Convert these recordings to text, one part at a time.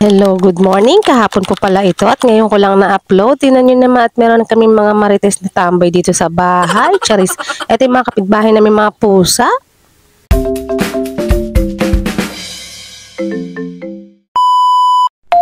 Hello, good morning. Kahapon po pala ito at ngayon ko lang na-upload. Tingnan nyo naman at meron kami mga marites na tambay dito sa bahay. Charis. Ito yung mga kapitbahay namin mga pusa.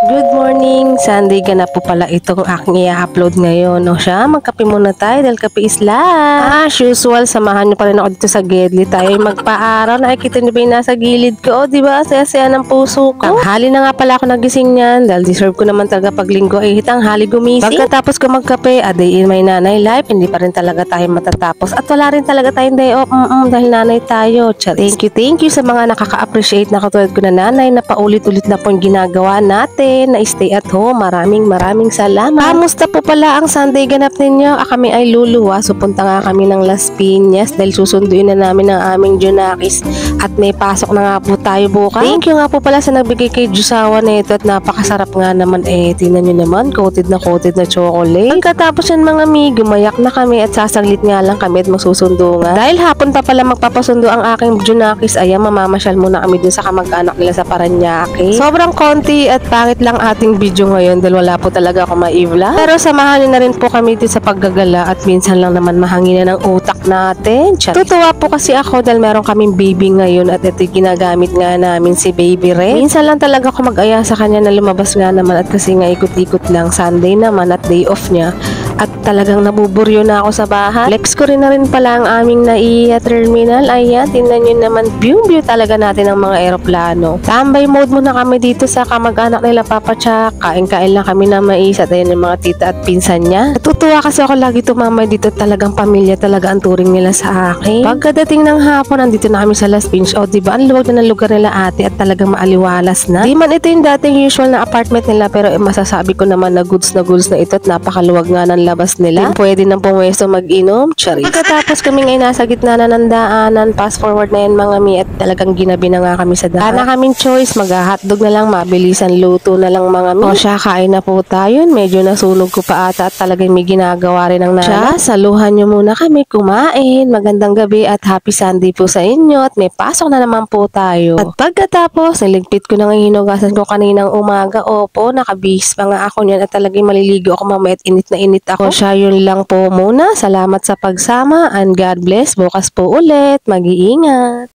Good morning! Sunday ganap po pala itong aking i-upload ngayon. O siya, magkape muna tayo dahil kape is life. As usual, samahan nyo pa rin ako dito sa Gedli. Tayo magpa-araw. Nakikita nyo ba yung nasa gilid ko? O diba? Saya-saya ng puso ko. Tanghali na nga pala ako nagising niyan dahil deserve ko naman talaga pag linggo ay tanghali gumising. Pagkatapos ko magkape, a day in my nanay life, hindi pa rin talaga tayo matatapos. At wala rin talaga tayong day off dahil nanay tayo. Charis. Thank you sa mga nakaka-appreciate na katulad ko na nanay na paulit-ulit na po yung ginagawa natin na stay at home. Maraming salamat. Kamusta po pala ang Sunday ganap ninyo? Kami ay luluwa. So punta nga kami ng Las Piñas dahil susunduin na namin ang aming Junakis at may pasok na nga po tayo bukas. Thank you nga po pala sa nagbigay kay Jusawa na ito at napakasarap nga naman. Tingnan nyo naman, coated na chocolate. Pagkatapos yan mga mi, gumayak na kami at sasaglit nga lang kami at magsusundo nga. Dahil hapon pa pala magpapasundo ang aking Junakis, ayan mamamasyal muna kami dun sa kamag-anak nila sa Paranaque. Sobrang konti at pangit lang ating video ngayon dahil wala po talaga ako ma-i-vlog. Pero samahan niyo na rin po kami dito sa paggagala at minsan lang naman mahanginan ng utak natin. Tutuwa po kasi ako dahil meron kaming baby ngayon at ito ginagamit nga namin si Baby Red. Minsan lang talaga ako mag-aya sa kanya na lumabas nga naman at kasi nga ikot-ikot lang. Sunday naman at day off niya. At talagang nabuburyo na ako sa bahay. Flex ko rin na rin pala ang aming NAIA terminal. Ayan, tingnan nyo naman. View talaga natin ang mga eroplano. Tambay mode muna kami dito sa kamag-anak nila Papa Chuck. Kain-kain lang kami na mais at ayan yung mga tita at pinsan niya. Natutuwa kasi ako lagi tumamay dito. Talagang pamilya talaga ang turing nila sa akin. Pagkadating ng hapon, andito na kami sa Las Piñas. O diba, ang luwag na ng lugar nila ate at talagang maaliwalas na. Di man ito yung dating usual na apartment nila pero masasabi ko naman na goods na ito at napakaluwag nga ng labas nila. Pwede nang pumwesto mag-inom. Charis. Pagkatapos kami ngayon nasa gitna na ng daanan. Fast forward na yan mga mi at talagang ginabi na nga kami sa daan. Kana kaming choice. Mag-hotdog na lang. Mabilisan luto na lang mga mi. O siya, kain na po tayo. Medyo nasunog ko pa ata at talagang may ginagawa rin ng nanay. Siya, saluhan nyo muna kami kumain. Magandang gabi at happy Sunday po sa inyo at may pasok na naman po tayo. At pagkatapos, niligpit ko na ng hinugasan ko kaninang umaga. Opo, nakabihis pa nga ako niyan at talagang maliligo ako mamaya at init na init ako. Siya, yun lang po muna. Salamat sa pagsama and God bless. Bukas po ulit. Mag-iingat.